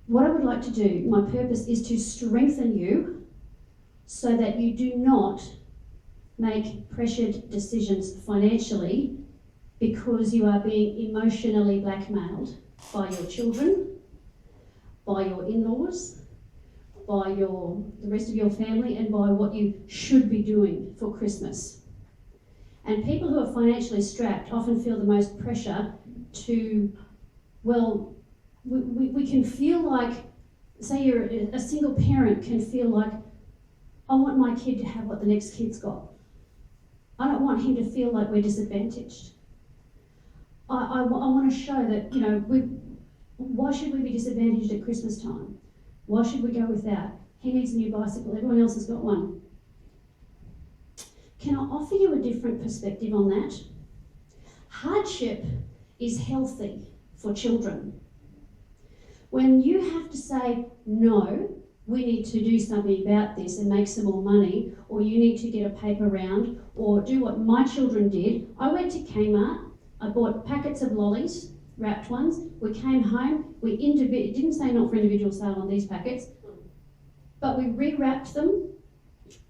what I would like to do, my purpose is to strengthen you so that you do not make pressured decisions financially because you are being emotionally blackmailed by your children, by your in-laws, by the rest of your family, and by what you should be doing for Christmas. And people who are financially strapped often feel the most pressure to, well, we can feel like, say you're a single parent can feel like, I want my kid to have what the next kid's got. I don't want him to feel like we're disadvantaged. I want to show that, why should we be disadvantaged at Christmas time? Why should we go without? He needs a new bicycle, everyone else has got one. Can I offer you a different perspective on that? Hardship is healthy for children. When you have to say, no, we need to do something about this and make some more money, or you need to get a paper round, or do what my children did. I went to Kmart, I bought packets of lollies, wrapped ones. We came home, it didn't say not for individual sale on these packets, but we re-wrapped them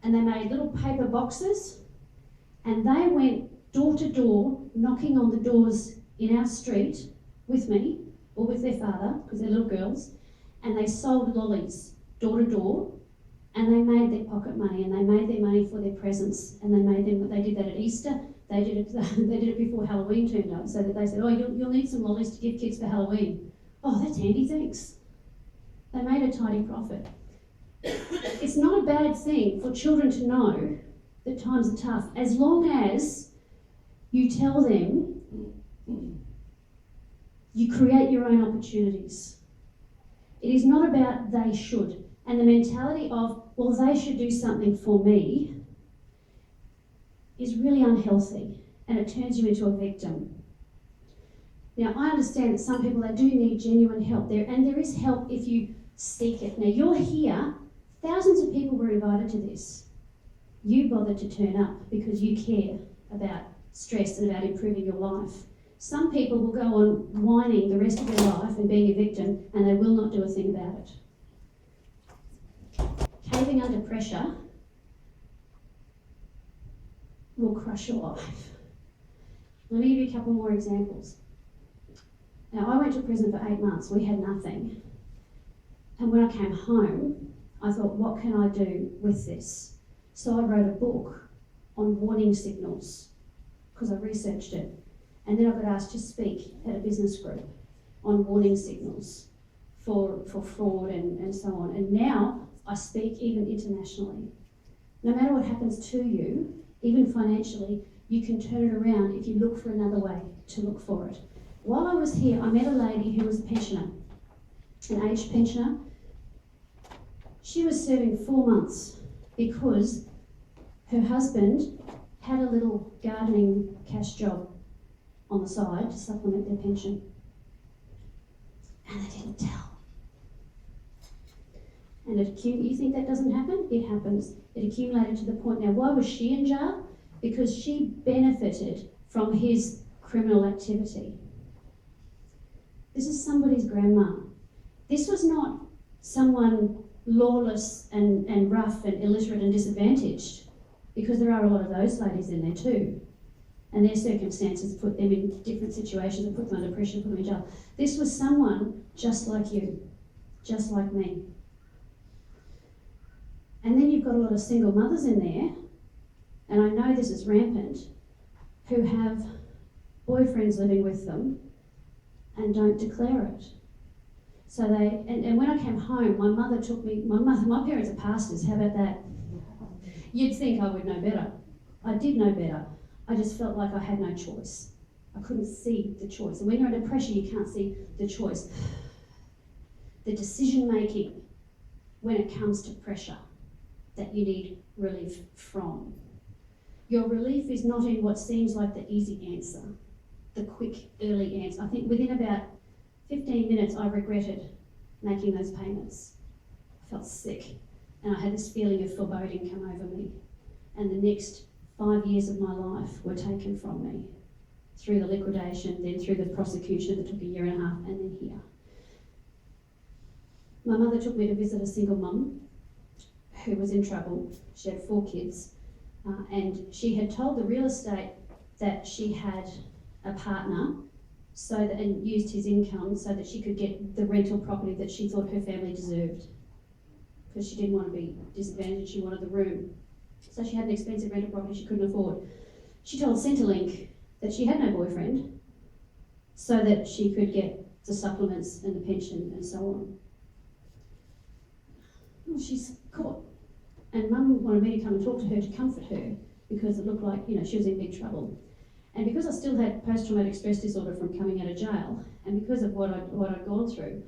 and they made little paper boxes and they went door to door, knocking on the doors in our street with me or with their father, because they're little girls, and they sold lollies door to door, and they made their pocket money and they made their money for their presents, and they did that at Easter. They did it before Halloween turned up, so that they said, oh, you'll need some lollies to give kids for Halloween. Oh, that's handy, thanks. They made a tidy profit. It's not a bad thing for children to know that times are tough, as long as you tell them you create your own opportunities. It is not about they should. And the mentality of, well, they should do something for me, is really unhealthy, and it turns you into a victim. Now, I understand that some people, they do need genuine help there, and there is help if you seek it. Now, you're here, thousands of people were invited to this. You bothered to turn up because you care about stress and about improving your life. Some people will go on whining the rest of their life and being a victim, and they will not do a thing about it. Caving under pressure will crush your life. Let me give you a couple more examples. Now, I went to prison for 8 months. We had nothing. And when I came home, I thought, what can I do with this? So I wrote a book on warning signals because I researched it. And then I got asked to speak at a business group on warning signals for fraud and so on. And now I speak even internationally. No matter what happens to you, even financially, you can turn it around if you look for another way to look for it. While I was here, I met a lady who was a pensioner, an aged pensioner. She was serving 4 months because her husband had a little gardening cash job on the side to supplement their pension. And they didn't tell. And you think that doesn't happen? It happens. It accumulated to the point. Now, why was she in jail? Because she benefited from his criminal activity. This is somebody's grandma. This was not someone lawless and rough and illiterate and disadvantaged, because there are a lot of those ladies in there too. And their circumstances put them in different situations and put them under pressure and put them in jail. This was someone just like you, just like me. And then you've got a lot of single mothers in there, and I know this is rampant, who have boyfriends living with them and don't declare it. So and when I came home, my mother took me, my parents are pastors, how about that? You'd think I would know better. I did know better. I just felt like I had no choice. I couldn't see the choice. And when you're under pressure, you can't see the choice. The decision making when it comes to pressure that you need relief from. Your relief is not in what seems like the easy answer, the quick, early answer. I think within about 15 minutes, I regretted making those payments. I felt sick, and I had this feeling of foreboding come over me. And the next 5 years of my life were taken from me through the liquidation, then through the prosecution that took 1.5 years, and then here. My mother took me to visit a single mum who was in trouble. She had 4 kids, and she had told the real estate that she had a partner and used his income so that she could get the rental property that she thought her family deserved. Because she didn't want to be disadvantaged, she wanted the room. So she had an expensive rental property she couldn't afford. She told Centrelink that she had no boyfriend so that she could get the supplements and the pension and so on. Well, she's caught. And Mum wanted me to come and talk to her to comfort her because it looked like, she was in big trouble. And because I still had post-traumatic stress disorder from coming out of jail, and because of what I'd gone through,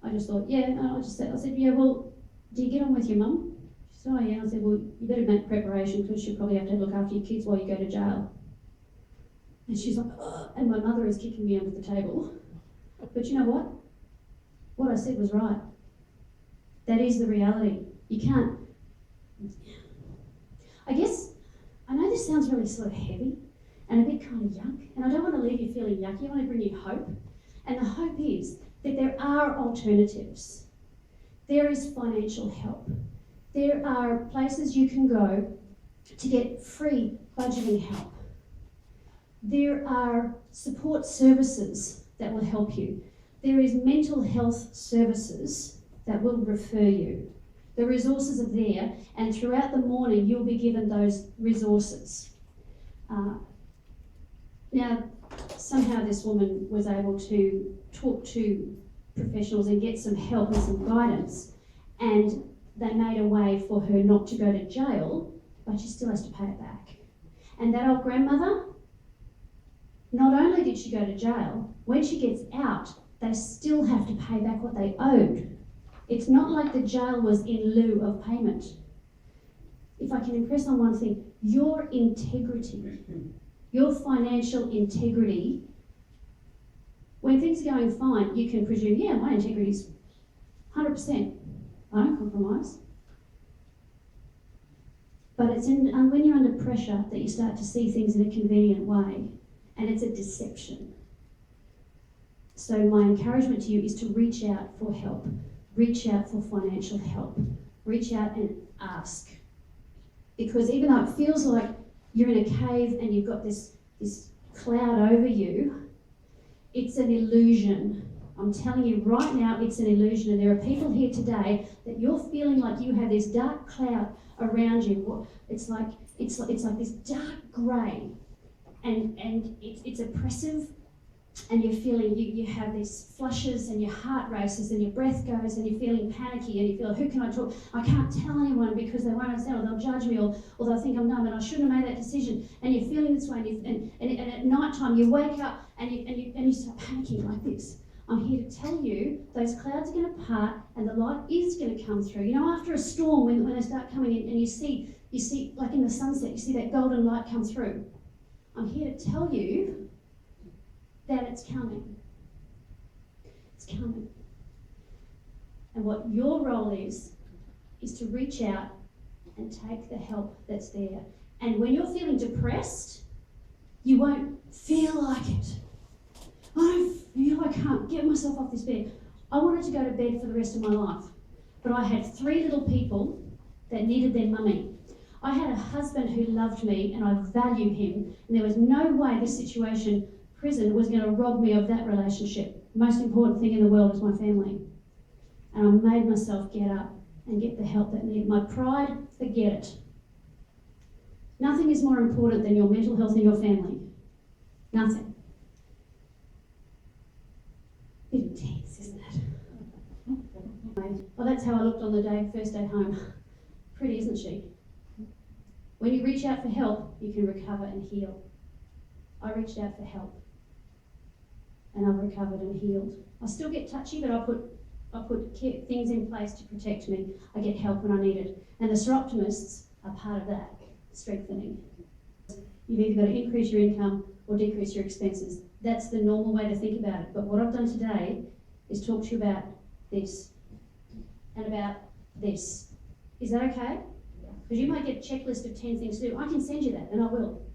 I just thought, I said, yeah, well, do you get on with your mum? She said, oh yeah. I said, well, you better make preparation because she'll probably have to look after your kids while you go to jail. And she's like, ugh, and my mother is kicking me under the table. But you know what? What I said was right. That is the reality. You can't. I guess, I know this sounds really sort of heavy and a bit kind of yuck, and I don't want to leave you feeling yucky, I want to bring you hope. And the hope is that there are alternatives. There is financial help. There are places you can go to get free budgeting help. There are support services that will help you. There is mental health services that will refer you. The resources are there, and throughout the morning you'll be given those resources. Now, somehow this woman was able to talk to professionals and get some help and some guidance, and they made a way for her not to go to jail, but she still has to pay it back. And that old grandmother, not only did she go to jail, when she gets out, they still have to pay back what they owed. It's not like the jail was in lieu of payment. If I can impress on one thing, your integrity, your financial integrity, when things are going fine, you can presume, yeah, my integrity's 100%. I don't compromise. But it's when you're under pressure that you start to see things in a convenient way, and it's a deception. So my encouragement to you is to reach out for help. Reach out for financial help. Reach out and ask. Because even though it feels like you're in a cave and you've got this cloud over you, it's an illusion. I'm telling you right now, it's an illusion. And there are people here today that you're feeling like you have this dark cloud around you. It's like this dark grey, and it's oppressive. And you're feeling, you have these flushes and your heart races and your breath goes and you're feeling panicky and you feel, who can I talk? I can't tell anyone because they won't understand, or they'll judge me, or they'll think I'm dumb and I shouldn't have made that decision. And you're feeling this way, and at night time you wake up and you start panicking like this. I'm here to tell you those clouds are going to part and the light is going to come through. You know, after a storm, when they start coming in and you see like in the sunset, you see that golden light come through. I'm here to tell you that it's coming. It's coming. And what your role is to reach out and take the help that's there. And when you're feeling depressed, you won't feel like it. I don't feel I can't get myself off this bed. I wanted to go to bed for the rest of my life. But I had 3 little people that needed their mummy. I had a husband who loved me and I value him. And there was no way this situation, prison, was going to rob me of that relationship. The most important thing in the world is my family. And I made myself get up and get the help that needed. My pride, forget it. Nothing is more important than your mental health and your family. Nothing. Bit intense, isn't it? Well, that's how I looked on the first day home. Pretty, isn't she? When you reach out for help, you can recover and heal. I reached out for help. And I've recovered and healed. I still get touchy, but I put things in place to protect me. I get help when I need it. And the Soroptimists are part of that, strengthening. You've either got to increase your income or decrease your expenses. That's the normal way to think about it. But what I've done today is talk to you about this and about this. Is that okay? Because you might get a checklist of 10 things to do. I can send you that, and I will.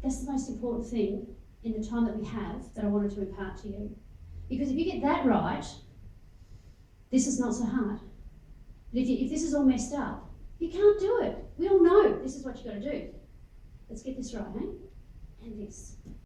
That's the most important thing in the time that we have that I wanted to impart to you. Because if you get that right, this is not so hard. But if this is all messed up, you can't do it. We all know this is what you've got to do. Let's get this right, eh? And this.